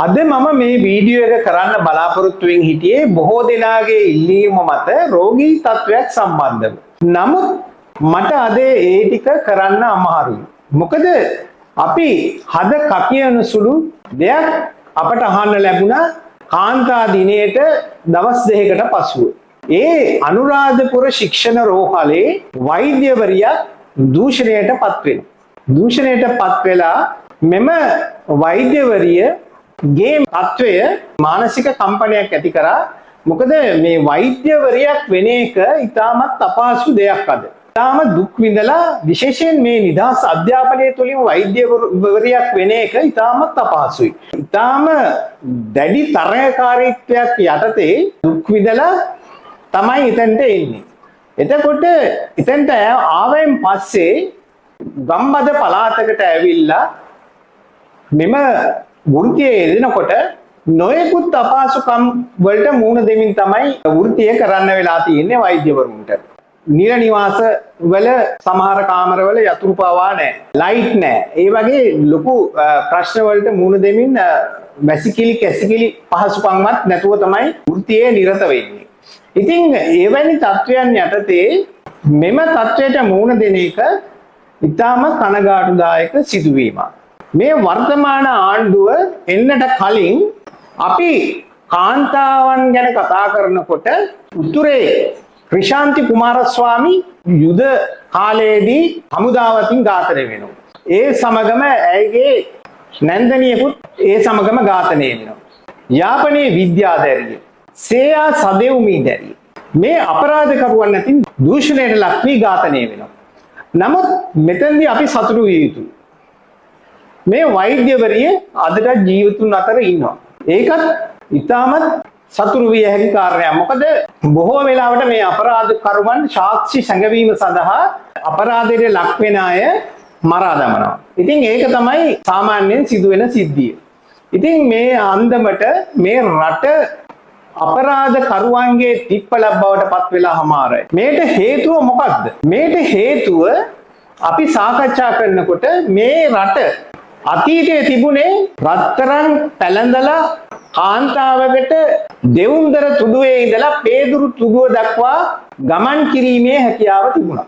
අද මම මේ වීඩියෝ එක කරන්න බලාපොරොත්තු වෙමින් හිටියේ බොහෝ දෙනාගේ ඉල්ලීම මත රෝගී තත්වයක් සම්බන්ධව. නමුත් මට අද ඒ ටික කරන්න අමාරුයි. මොකද අපි හද කකියන සුළු දෙයක් අපට අහන්න ලැබුණා කාන්තා දිනේට දවස් දෙකකට පසුව. ඒ අනුරාධපුර ශික්ෂණ රෝහලේ වෛද්‍යවරියක් දූෂණයට පත් වෙනවා. දූෂණයට පත් වෙලා මෙම වෛද්‍යවරිය ගේ තත්වය මානසික කම්පනයක් ඇති කරා. මොකද මේ වෛද්‍යවරියක් වෙන එක ඉතාමත් අපහසු දෙයක් අද. ඉතාම දුක් විඳලා විශේෂයෙන් මේ නිදහස් අධ්‍යාපනය තුළින් වෛද්‍යවරියක් වෙන එක ඉතාමත් අපහසුයි. ඉතාම දැඩි තරගකාරීත්වයක් යටතේ දුක් විඳලා තමයි එතනට එන්නේ. එතකොට එතනට ආවෙන් පස්සේ ගම්බද පළාතකට ඇවිල්ලා මෙම වෘත්තියේ යෙදෙනකොට නොයෙකුත් අපහසුකම් වලට මුහුණ දෙමින් තමයි වෘත්තිය කරන්න වෙලා තියෙන්නේ වෛද්‍යවරුන්ට. නිල නිවාස වල සමහර කාමරවල යතුරු පවා නැහැ, ලයිට් නැහැ. ඒ වගේ ලොකු ප්‍රශ්න වලට මුහුණ දෙමින් වැසිකිලි කැසිකිලි පහසුකම්වත් නැතුව තමයි වෘත්තියේ නිරත වෙන්නේ. ඉතින් එවැනි තත්වයන් යටතේ මෙම තත්වයට මුහුණ දෙන එක ඉතාම කනගාටුදායක සිදුවීමක්. මේ වර්තමාන ආණ්ඩුව එන්නට කලින් අපි කාන්තාවන් ගැන කතා කරනකොට උතුරේ ක්‍රිෂාන්ති කුමාරස්වාමී යුද කාලයේදී හමුදාවකින් ඝාතනය වෙනවා. ඒ සමගම ඇයගේ නැන්දනියකුත් ඒ සමගම ඝාතනය වෙනවා. යාපනයේ විද්‍යාධාරිය සේයා සදෙව්මී දැරිය මේ අපරාධකරුවන් අතින් දූෂණයට ලක් වී ඝාතනය වෙනවා. නමුත් මෙතනදී අපි සතුටු විය යුතුයි. මේ වෛද්‍යවරිය අදට ජීවිතුන් අතර ඉන්නවා. ඒකත් ඉතාමත් සතුටු විය හැකි කාරණයක්. මොකද බොහෝ වෙලාවට මේ අපරාධකරුවන් සාක්ෂි සැඟවීම සඳහා අපරාධයට ලක් වෙන අය මරා දමනවා. ඉතින් ඒක තමයි සාමාන්‍යයෙන් සිදුවෙන සිද්ධිය. ඉතින් මේ අන්දමට මේ රට අපරාධකරුවන්ගේ තිප්පලක් බවට පත් වෙලා හමාරයි. මේට හේතුව මොකක්ද? මේට හේතුව අපි සාකච්ඡා කරනකොට මේ රට අතීතයේ තිබුණේ රත්තරන් පැලඳලා කාන්තාවකට දෙවුන්දර තුඩුවේ ඉඳලා පේදුරු තුඩුව දක්වා ගමන් කිරීමේ හැකියාව තිබුණා.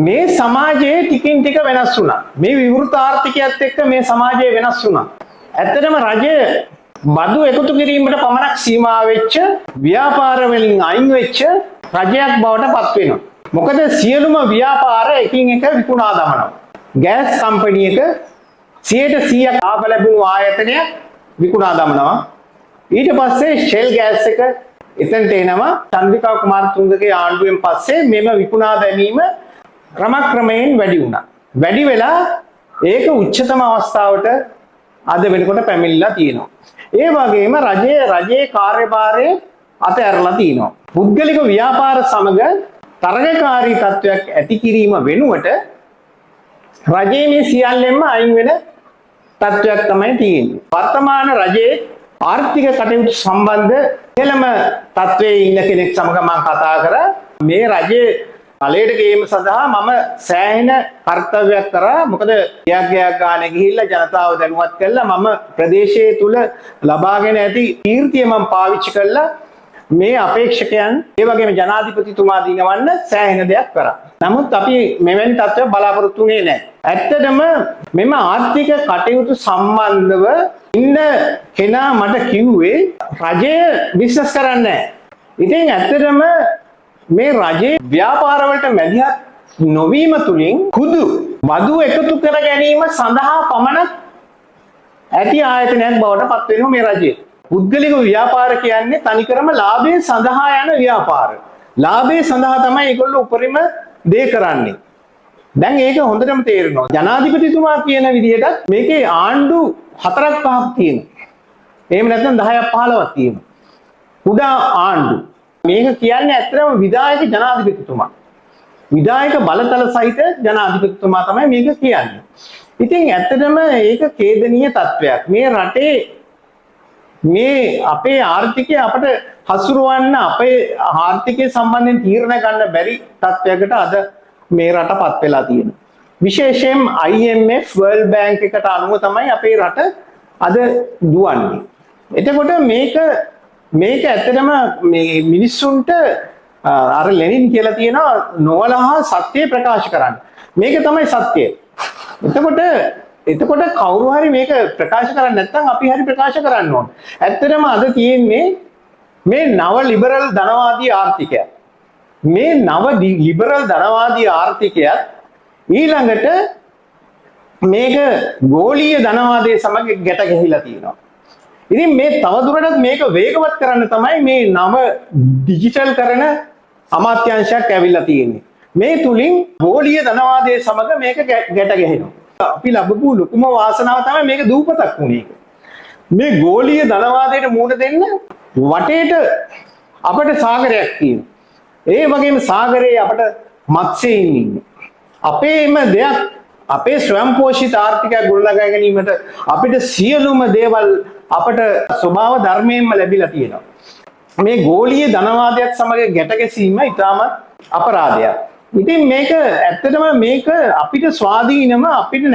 මේ සමාජයේ ටිකින් ටික වෙනස් වුණා. මේ විවෘත ආර්ථිකයත් එක්ක මේ සමාජය වෙනස් වුණා. ඇත්තටම රජය බදු එකතු කිරීමට පමණක් සීමා වෙච්ච ව්‍යාපාර වලින් අයින් වෙච්ච රජයක් බවට පත් වෙනවා. මොකද සියලුම ව්‍යාපාර එකින් එක විකුණා දමනවා. ගෑස් කම්පැනි එක 100% ලාභ ලැබුණු ආයතනය විකුණා දමනවා. ඊට පස්සේ ෂෙල් ගෑස් එක එතනට එනවා. චන්ද්‍රිකා කුමාරතුංගගේ ආණ්ඩුවෙන් පස්සේ මෙම විකුණා දැමීම ක්‍රමක්‍රමයෙන් වැඩි වුණා. වැඩි වෙලා ඒක උච්චතම අවස්ථාවට අද වෙනකොට පැමිණිලා තියෙනවා. ඒ වගේම රජයේ කාර්යභාරය අතහැරලා තියෙනවා. පුද්ගලික ව්‍යාපාර සමග තරගකාරී තත්වයක් ඇති කිරීම වෙනුවට රජයේ මේ සියල්ලෙන්ම අයින් වෙන තත්වයක් තමයි තියෙන්නේ. වර්තමාන රජයේ ආර්ථික කටයුතු සම්බන්ධ ඉහළම තත්වයේ ඉන්න කෙනෙක් සමග මම කතා කරා. මේ රජයේ ඵලයට ගේම සඳහා මම සෑහෙන කාර්යයක් කරා. මොකද ගයක් ගානේ ගිහිල්ලා ජනතාව දැනුවත් කළා. මම ප්‍රදේශයේ තුල ලබාගෙන ඇති කීර්තිය මම පාවිච්චි කළා. මේ අපේක්ෂකයන් ඒ වගේම ජනාධිපතිතුමා දිනවන්න සෑහෙන දෙයක් කරා. නමුත් අපි මෙවැනි තත්ත්වයක් බලාපොරොත්තු වෙන්නේ නැහැ. ඇත්තටම මෙම ආර්ථික කටයුතු සම්බන්ධව ඉන්න කෙනා මට කිව්වේ රජය බිස්නස් කරන්නේ නැහැ. ඉතින් ඇත්තටම මේ රජයේ ව්‍යාපාරවලට මැදිහත් නොවීම තුලින් කුදු වදු එකතු කර ගැනීම සඳහා පමණක් ඇති ආයතනයක් බවට පත් වෙනවා මේ රජය. පුද්ගලික ව්‍යාපාර කියන්නේ තනිකරම ලාභය සඳහා යන ව්‍යාපාර. ලාභය සඳහා තමයි ඒගොල්ලෝ උපරිම දේ කරන්නේ. දැන් ඒක හොඳටම තේරෙනවා. ජනාධිපතිතුමා කියන විදිහට මේකේ ආණ්ඩු 4ක් 5ක් තියෙනවා. එහෙම නැත්නම් 10ක් 15ක් තියෙනවා. කුඩා ආණ්ඩු. මේක කියන්නේ ඇත්තටම විධායක ජනාධිපතිතුමා. විධායක බලතල සහිත ජනාධිපතිතුමා තමයි මේක කියන්නේ. ඉතින් ඇත්තටම ඒක ඛේදනීය තත්වයක්. මේ රටේ මේ අපේ ආර්ථිකය අපට හසුරවන්න අපේ ආර්ථිකය සම්බන්ධයෙන් තීරණ ගන්න බැරි තත්වයකට අද මේ රටපත් වෙලා තියෙනවා. විශේෂයෙන් IMF World Bank එකට අනුව තමයි අපේ රට අද දුවන්නේ. එතකොට මේක ඇත්තටම මේ මිනිස්සුන්ට අර ලෙනින් කියලා තියෙනවා නොවලහා සත්‍ය ප්‍රකාශ කරන්න. මේක තමයි සත්‍යය. එතකොට කවුරු හරි මේක ප්‍රකාශ කරන්නේ නැත්නම් අපි හරි ප්‍රකාශ කරන්න ඕන. ඇත්තටම අද තියෙන්නේ මේ නව ලිබරල් ධනවාදී ආර්ථිකය. මේ නව ලිබරල් ධනවාදී ආර්ථිකයත් ඊළඟට මේක ගෝලීය ධනවාදයේ සමග ගැට ගැහිලා තියෙනවා. ඉතින් මේ තවදුරටත් මේක වේගවත් කරන්න තමයි මේ නව ඩිජිටල් කරන අමාත්‍යාංශයක් ඇවිල්ලා තියෙන්නේ. මේ තුලින් ගෝලීය ධනවාදයේ සමග මේක ගැට ගැහෙනවා. අපි ලැබපු ලොකුම වාසනාව තමයි මේක දූපතක් වුණේ. මේ ගෝලීය ධනවාදයට මුහුණ දෙන්න වටේට අපිට සාගරයක් තියෙනවා. ඒ වගේම සාගරයේ අපිට මත්ස්‍යයින් ඉන්නේ. අපේම දෙයක් අපේ ස්වයංපෝෂිත ආර්ථිකයක් ගොඩනගා ගැනීමට අපිට සියලුම දේවල් අපට ස්වභාව ධර්මයෙන්ම ලැබිලා තියෙනවා. මේ ගෝලීය ධනවාදයත් සමග ගැට ගැසීම ඉතාමත් අපරාධයක්. ඉතින් මේක ඇත්තටම මේක අපිට ස්වාධීනම අපිට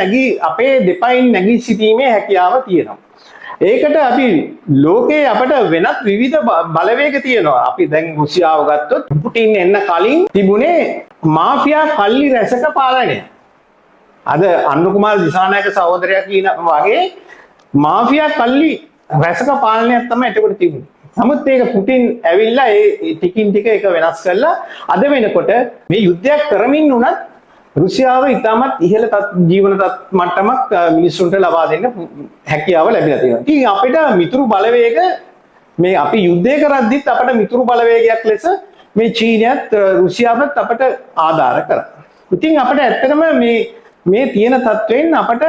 අපේ දෙපයින් නැගී සිටීමේ හැකියාව තියෙනවා. ඒකට අපි ලෝකේ අපට වෙනත් විවිධ බලවේග තියෙනවා. අපි දැන් රුසියාව ගත්තොත් පුටින් එන්න කලින් තිබුණේ මාෆියා කල්ලි රැසක පාලනය. අද අන්න කුමාර දිසානායක සහෝදරයා කියන වගේ මාෆියා කල්ලි රැසක පාලනයක් තමයි එතකොට තිබුණේ. නමුත් ඒක පුටින් ඇවිල්ලා ඒ ටිකින් ටික එක වෙනස් කරලා අද වෙනකොට මේ යුද්ධයක් කරමින් උනත් රුසියාව ඉතාමත් ඉහළ ජීවන මට්ටමක් මිනිස්සුන්ට ලබා දෙන්න හැකියාව ලැබිලා තියෙනවා. ඉතින් අපිට මිතුරු බලවේග මේ අපි යුද්ධය කරද්දිත් අපිට මිතුරු බලවේගයක් ලෙස මේ චීනයත් රුසියාවත් අපිට ආධාර කරා. ඉතින් අපිට ඇත්තටම මේ තියෙන තත්ත්වයෙන් අපිට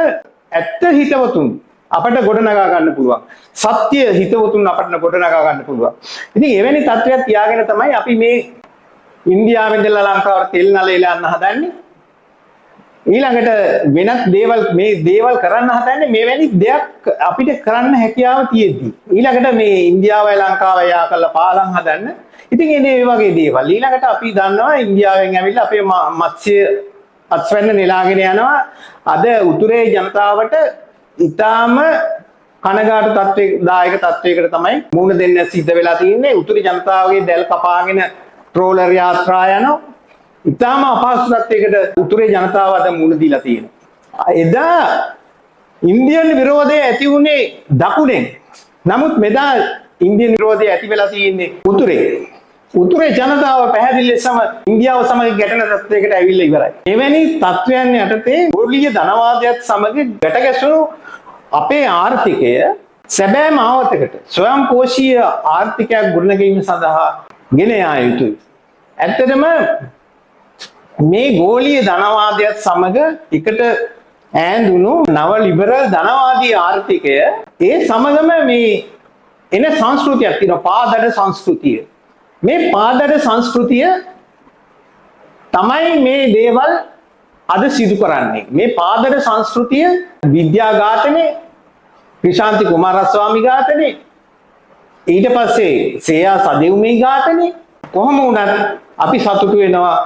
ඇත්ත හිතවතුන් අපිට ගොඩනගා ගන්න පුළුවන්. සත්‍ය හිතවතුන් අපිට ගොඩනගා ගන්න පුළුවන්. ඉතින් එවැනි තත්ත්වයක් තියාගෙන තමයි අපි මේ ඉන්දියාවෙන් ඉඳලා ලංකාවට තෙල් නල එලන්න හදන්නේ. ඊළඟට වෙනත් දේවල් කරන්න හදන්නේ මෙවැනි දෙයක් අපිට කරන්න හැකියාව තියෙද්දි. ඊළඟට මේ ඉන්දියාවයි ලංකාවයි යා කරලා පාලම් හදන්න. ඉතින් එනේ මේ වගේ දේවල්. ඊළඟට අපි දන්නවා ඉන්දියාවෙන් ඇවිල්ලා අපේ මත්ස්‍ය අස්වැන්න නෙලාගෙන යනවා. අද උතුරේ ජනතාවට ඊටාම කනගාටු දායක තත්වයකට තමයි මුහුණ දෙන්න සිද්ධ වෙලා තියෙන්නේ. උතුරු ජනතාවගේ දැල් කපාගෙන ට්‍රෝලර් යාත්‍රා යනවා. ඊටාම අපහසු තත්වයකට උතුරේ ජනතාව අද මුහුණ දීලා තියෙනවා. එදා ඉන්දියන් විරෝධය ඇති වුණේ දකුණෙන්. නමුත් මෙදා ඉන්දියන් විරෝධය ඇති වෙලා තියෙන්නේ උතුරේ. උතුරේ ජනතාව පැහැදිලි ලෙසම ඉන්දියාව සමග ගැටෙන තත්වයකට ඇවිල්ලා ඉවරයි. එවැනි තත්වයන් යටතේ ගෝලීය ධනවාදයත් සමග ගැට ගැසුණු අපේ ආර්ථිකය සැබෑ මාවතකට ස්වයංපෝෂීය ආර්ථිකයක් ගොඩනැගීම සඳහා ගෙන යා යුතුයි. ඇත්තටම මේ ගෝලීය ධනවාදයත් සමග එකට ඈඳුණු නව ලිබරල් ධනවාදී ආර්ථිකය ඒ සමගම මේ එන සංස්කෘතියක් තියෙනවා පාදඩ සංස්කෘතිය. මේ පාදඩ සංස්කෘතිය තමයි මේ දේවල් අද සිදු කරන්නේ. මේ පාදඩ සංස්කෘතිය විද්‍යාඝාතනේ, ක්‍රිෂාන්ති කුමාරස්වාමි ඝාතනේ, ඊට පස්සේ සේයා සදෙව්මී ඝාතනේ. කොහොම වුණත් අපි සතුටු වෙනවා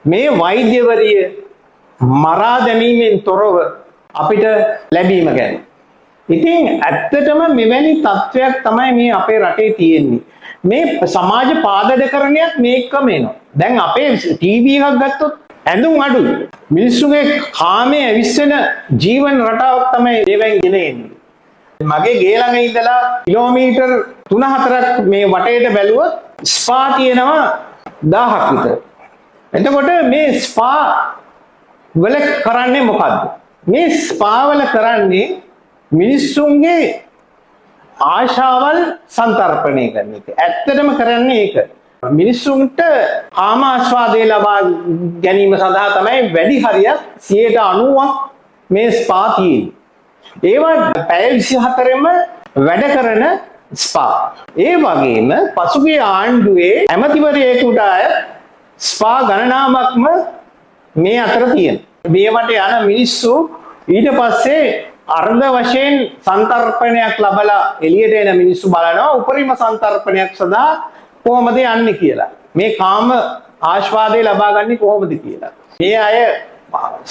මේ වෛද්‍යවරිය මරා දැමීමෙන් තොරව අපිට ලැබීම ගැන. ඉතින් ඇත්තටම මෙවැනි තත්ත්වයක් තමයි මේ අපේ රටේ තියෙන්නේ. මේ සමාජ පාදඩකරණයක් මේකම එනවා. දැන් අපේ ටීවී එකක් ගත්තොත් ඇඳුම් අඩුයි. මිනිස්සුගේ කාමයේ ඇවිස්සෙන ජීවන රටාවක් තමයි ඒවෙන් ගෙන එන්නේ. මගේ ගේ ළඟ ඉඳලා කිලෝමීටර් 3-4ක් මේ වටේට බැලුවොත් ස්පා තියෙනවා 1000ක් විතර. එතකොට මේ ස්පා වල කරන්නේ මොකද්ද? මේ ස්පා වල කරන්නේ මිනිස්සුන්ගේ ආශාවල් සන්තරපණය කරන එක. ඇත්තටම කරන්නේ ඒක. මිනිස්සුන්ට කාම ආස්වාදය ලබා ගැනීම සඳහා තමයි වැඩි හරියක් 90%ක් මේ ස්පා තියෙන්නේ. ඒවා පැය 24ෙම වැඩ කරන ස්පා. ඒ වගේම පසුගිය ආණ්ඩුවේ ඇමතිවරයෙකුට ස්පා ගණනාවක්ම මේ අතර තියෙනවා. මේවට යන මිනිස්සු ඊට පස්සේ අර්ධ වශයෙන් සන්තර්පණයක් ලබලා එළියට එන මිනිස්සු බලනවා උපරිම සන්තර්පණයක් සඳහා කොහොමද යන්නේ කියලා. මේ කාම ආස්වාදය ලබා ගන්නේ කොහොමද කියලා. මේ අය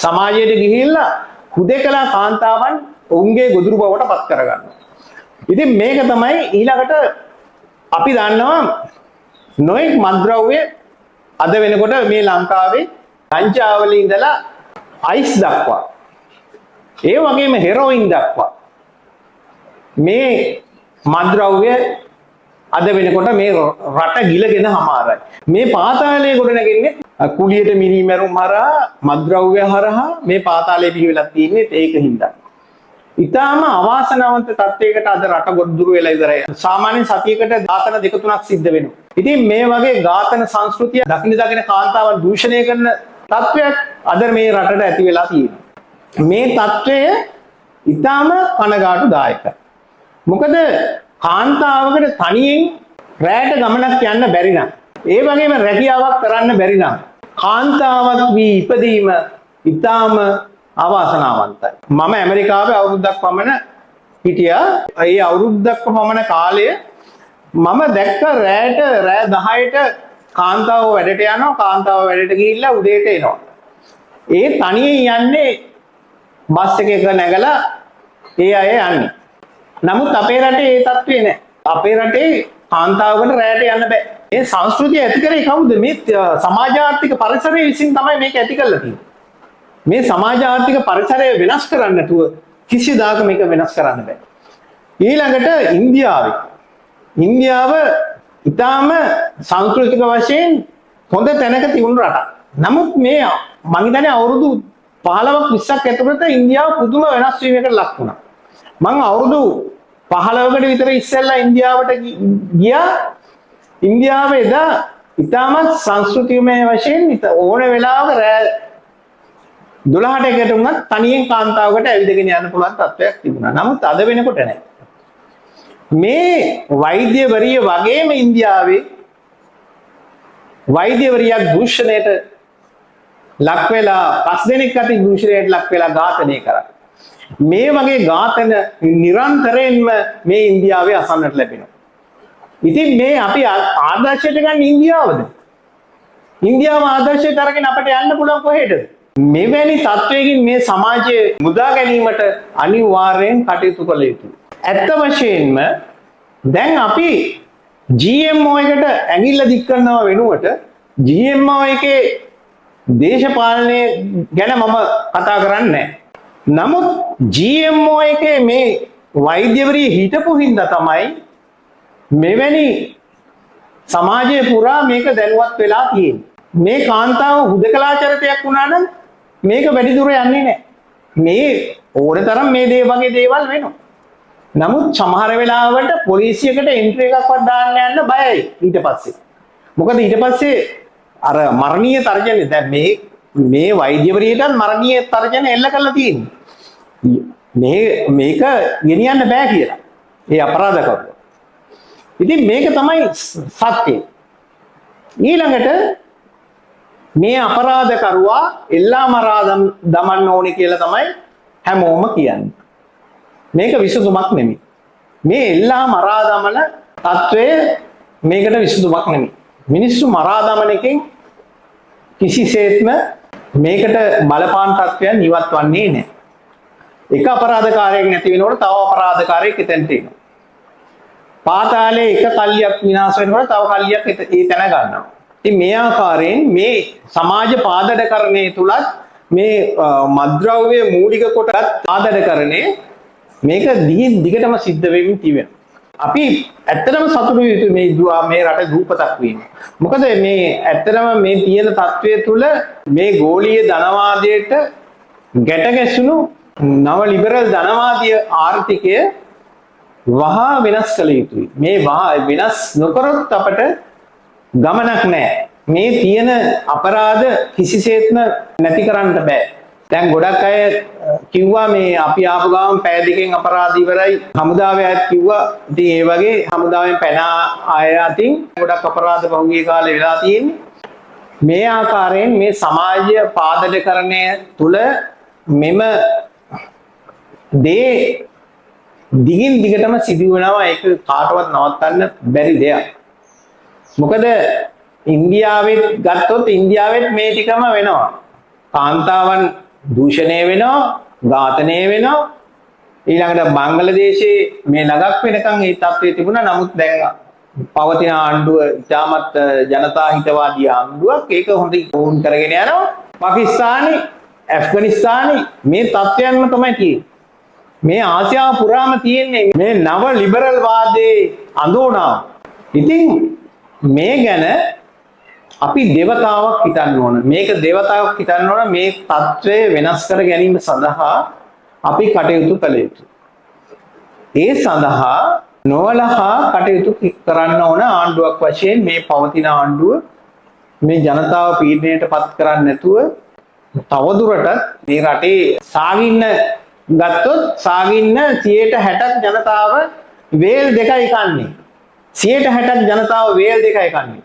සමාජයට ගිහිල්ලා හුදෙකලා කාන්තාවන් ඔවුන්ගේ ගොදුරු බවට පත් කරගන්නවා. ඉතින් මේක තමයි ඊළඟට අපි දන්නවා නොයෙක් මත්ද්‍රව්‍ය අද වෙනකොට මේ ලංකාවේ ගංජාවල ඉඳලා අයිස් දක්වා ඒ වගේම හෙරෝයින් දක්වා මේ මත්ද්‍රව්‍ය අද වෙනකොට මේ රට ගිලගෙන හමාරයි. මේ පාතාලයේ ගොඩ නැගෙන්නේ කුලියට මිනිමැරුම් හරහා මත්ද්‍රව්‍ය හරහා මේ පාතාලයේ පිහිවිලා තියෙන්නේ ඒකින්ද. ඊටාම අවාසනාවන්ත තත්යකට අද රට ගොඩදුරු වෙලා ඉවරයි. සාමාන්‍යයෙන් සතියකට ඝාතන දෙක තුනක් සිද්ධ වෙනවා. ඉතින් මේ වගේ ඝාතන සංස්කෘතිය දකින කාන්තාවන් දූෂණය කරන තත්වයක් අද මේ රටට ඇති වෙලා තියෙනවා. මේ තත්වය ඊටාම කනගාටුදායකයි. මොකද කාන්තාවකට තනියෙන් රැයට ගමනක් යන්න බැරි නම් ඒ වගේම රැකියාවක් කරන්න බැරි නම් කාන්තාවක් වී ඉපදීම ඊටාම අවාසනාවන්තයි. මම ඇමරිකාවේ අවුරුද්දක් පමණ හිටියා. ඒ අවුරුද්දක් පමණ කාලය මම දැක්ක රෑ 10ට කාන්තාව වැඩට යනවා. කාන්තාව වැඩට ගිහිල්ලා උදේට එනවා. ඒ තනියෙන් යන්නේ බස් එකක නැගලා ඒ අය යන්නේ. නමුත් අපේ රටේ ඒ තත්ත්වේ නැහැ. අපේ රටේ කාන්තාවකට රැයට යන්න බෑ. මේ සංස්කෘතිය ඇති කරේ කවුද? මේ සමාජාර්ථික පරිසරය විසින් තමයි මේක ඇති කරලා තියෙන්නේ. මේ සමාජාර්ථික පරිසරය වෙනස් කරන්න නැතුව කිසිදාක මේක වෙනස් කරන්න බෑ. ඊළඟට ඉන්දියාව ඊටාම සංස්කෘතික වශයෙන් හොඳ තැනක තිබුණු රටක්. නමුත් මේ මං හිතන්නේ අවුරුදු 15ක් 20ක් ඇතුළත ඉන්දියාව පුදුම වෙනස් වීමකට ලක් වුණා. මං අවුරුදු 15කට විතර ඉස්සෙල්ලා ඉන්දියාවට ගියා. ඉන්දියාව එදා ඊටමත් සංස්කෘතිමය වශයෙන් ඕන වෙලාවක රෑ 12ට එකට වුණත් තනියෙන් කාන්තාවකට ඇවිදගෙන යන්න පුළුවන් තත්ත්වයක් තිබුණා. නමුත් අද වෙනකොට නැහැ. මේ වෛද්‍යවරිය වගේම ඉන්දියාවේ වෛද්‍යවරියක් දූෂණයට ලක් වෙලා 5 දෙනෙක් අතින් දූෂණයට ලක් වෙලා ඝාතනය කරා. මේ වගේ ඝාතන නිරන්තරයෙන්ම මේ ඉන්දියාවේ අසන්නට ලැබෙනවා. ඉතින් මේ අපි ආදර්ශයට ගන්න ඉන්දියාවද? ඉන්දියාව ආදර්ශයට අරගෙන අපිට යන්න පුළුවන් කොහෙටද? මෙවැනි තත්වයකින් මේ සමාජය මුදා ගැනීමට අනිවාර්යෙන් කටයුතු කළ යුතුයි. ඇත්ත වශයෙන්ම දැන් අපි GMO එකට ඇඟිල්ල දික් කරනව වෙනුවට GMO එකේ දේශපාලනය ගැන මම කතා කරන්නේ නැහැ. නමුත් GMO එකේ මේ වෛද්‍යවරිය හිටපු හින්දා තමයි මෙවැනි සමාජය පුරා මේක දැනුවත් වෙලා තියෙන්නේ. මේ කාන්තාව හුදකලා චරිතයක් වුණා නම් මේක වැඩි දුර යන්නේ නැහැ. මේ ඕන තරම් මේ වගේ දේවල් වෙනවා. නමුත් සමහර වෙලාවට පොලිසියකට එන්ට්‍රි එකක්වත් දාන්න යන්න බයයි ඊට පස්සේ. මොකද ඊට පස්සේ අර මරණීය තර්ජනය දැන් මේ වෛද්‍යවරියටත් මරණීය තර්ජනය එල්ල කරලා තියෙන්නේ. මේක ගෙනියන්න බෑ කියලා. ඒ අපරාධකවරු. ඉතින් මේක තමයි සත්‍යය. ඊළඟට මේ අපරාධකරුවා එල්ලා මරා දමන්න ඕනේ කියලා තමයි හැමෝම කියන්නේ. මේක විසඳුමක් නෙමෙයි. මේ එල්ලා මරා දමන තත්වය මේකට විසඳුමක් නෙමෙයි. මිනිස්සු මරා දමන එකෙන් කිසිසේත්ම මේකට බලපාන තත්වයන් ඉවත් වන්නේ නැහැ. එක අපරාධකාරයෙක් නැති වෙනකොට තව අපරාධකාරයෙක් එතනට එනවා. පාතාලේ එක කල්ලියක් විනාශ වෙනකොට තව කල්ලියක් ඒ තැන ගන්නවා. ඉතින් මේ ආකාරයෙන් මේ සමාජ පාදඩකරණය තුලත් මේ මද්ද්‍රව්‍ය මූලික කොටත් පාදඩකරණය මේක දිගටම සිද්ධ වෙමින් තිබෙනවා. අපි ඇත්තටම සතුටු වෙයි මේ රට දූපතක් වීම. මොකද මේ ඇත්තටම මේ තියෙන තත්වය තුල මේ ගෝලීය ධනවාදයට ගැට ගැසුණු නව ලිබරල් ධනවාදීය ආර්ථිකය වහා වෙනස් කළ යුතුයි. මේ වෙනස් නොකරොත් අපට ගමනක් නැහැ. මේ තියෙන අපරාධ කිසිසේත්ම නැති කරන්න බෑ. දැන් ගොඩක් අය කිව්වා මේ අපි ආපු ගමන් පැය දෙකෙන් අපරාධ ඉවරයි. හමුදාවේ අයත් කිව්වා. ඉතින් ඒ වගේ හමුදාවෙන් පැන ආය අතින් ගොඩක් අපරාධ පහුගිය කාලේ වෙලා තියෙන්නේ. මේ ආකාරයෙන් මේ සමාජ පාදඩකරණය තුල මෙම දේ දිගින් දිගටම සිදු වෙනවා. ඒක කාටවත් නවත්තන්න බැරි දෙයක්. මොකද ඉන්දියාවෙත් ගත්තොත් ඉන්දියාවෙත් මේ ටිකම වෙනවා. කාන්තාවන් දූෂණය වෙනවා, ඝාතනය වෙනවා. ඊළඟට බංග්ලාදේශයේ මේ නගක් වෙනකන් ඒ තත්ත්වයේ තිබුණා. නමුත් දැන් පවතින ආණ්ඩුව ඉතාමත් ජනතා හිතවාදී ආණ්ඩුවක්. ඒක හොඳින් වුන් කරගෙන යනවා. පාකිස්තානයේ, ඇෆ්ගනිස්තානයේ මේ තත්ත්වයන්ම තමයි තියෙන්නේ. මේ ආසියාව පුරාම තියෙන්නේ මේ නව ලිබරල් වාදයේ අඳෝනාව. ඉතින් මේ ගැන අපි දේවතාවක් හිතන්න ඕන. මේක දේවතාවක් හිතන්න ඕන. මේ తත්වය වෙනස් කර ගැනීම සඳහා අපි කටයුතු කළ යුතුයි. ඒ සඳහා නොවලහා කටයුතු කරන්න ඕන ආණ්ඩුවක් වශයෙන් මේ පවතින ආණ්ඩුව මේ ජනතාව පීඩනයට පත් කරන්නේ නැතුව තවදුරටත් මේ රටේ සාගින්න ගත්තොත් සාගින්න 60%ක් ජනතාව වේල් දෙකයි කන්නේ. 60%ක් ජනතාව වේල් දෙකයි කන්නේ.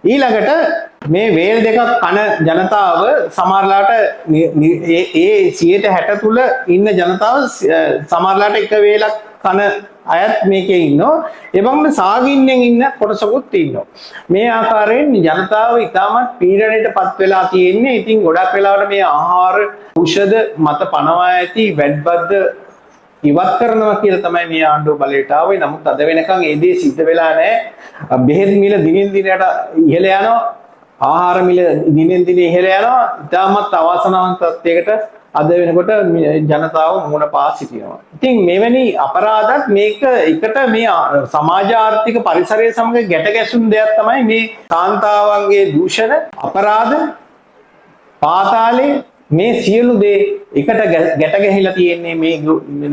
ඊළඟට මේ වේල් දෙකක් කන ජනතාව සමහරලාට ඒ 60% තුල ඉන්න ජනතාව සමහරලාට එක වේලක් කන අයත් මේකේ ඉන්නවා. ඒ වගේම සාගින්නෙන් ඉන්න කොටසකුත් ඉන්නවා. මේ ආකාරයෙන් ජනතාව ඉතාමත් පීඩනයටපත් වෙලා තියෙන්නේ. ඉතින් ගොඩක් වෙලාවට මේ ආහාර ඖෂධ මත පනවා ඇති වැඩබද්ද ඉවත් කරනවා කියලා තමයි මේ ආණ්ඩුව බලයට ආවේ. නමුත් අද වෙනකන් ඒ දේ සිද්ධ වෙලා නැහැ. බෙහෙත් මිල දිනින් දිනට ඉහළ යනවා. ආහාර මිල දිනෙන් දින ඉහළ යනවා. ඉතාමත් අවාසනාවන්ත තත්යකට අද වෙනකොට ජනතාව මුහුණ පා සිටිනවා. ඉතින් මෙවැනි අපරාධත් මේක එකට මේ සමාජ ආර්ථික පරිසරය සමග ගැට ගැසුණු දෙයක් තමයි මේ කාන්තාවන්ගේ දූෂණ අපරාධ පාතාලේ මේ සියලු දේ එකට ගැට ගැහිලා තියෙන්නේ මේ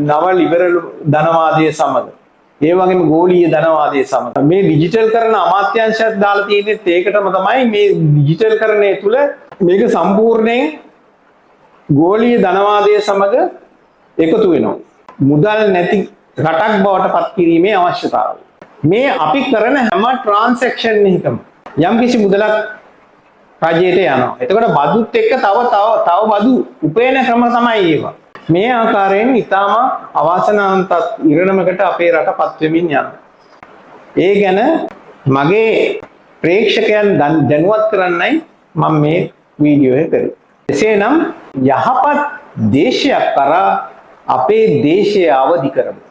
නව ලිබරල් ධනවාදය සමග. ඒ වගේම ගෝලීය ධනවාදය සමග. මේ ඩිජිටල් කරන අමාත්‍යාංශයක් දාලා තියෙන්නේ ඒකටම තමයි. මේ ඩිජිටල් කරණය තුල මේක සම්පූර්ණයෙන් ගෝලීය ධනවාදය සමග එකතු වෙනවා. මුදල් නැති රටක් බවට පත් කිරීමේ අවශ්‍යතාවය. මේ අපි කරන හැම ට්‍රාන්සැක්ෂන් එකකම යම්කිසි මුදලක් රජයට යනවා. එතකොට බදුත් එක්ක තව බදු උපයන ක්‍රම තමයි ඒවා. මේ ආකාරයෙන් ඊටම අවාසනාවන්ත ඉරණමකට අපේ රටපත් වෙමින් යනවා. ඒ ගැන මගේ ප්‍රේක්ෂකයන් දැනුවත් කරන්නයි මම මේ වීඩියෝ එක කරේ. එසේනම් යහපත් දේශයක් කරා අපේ දේශය අවදි කරමු.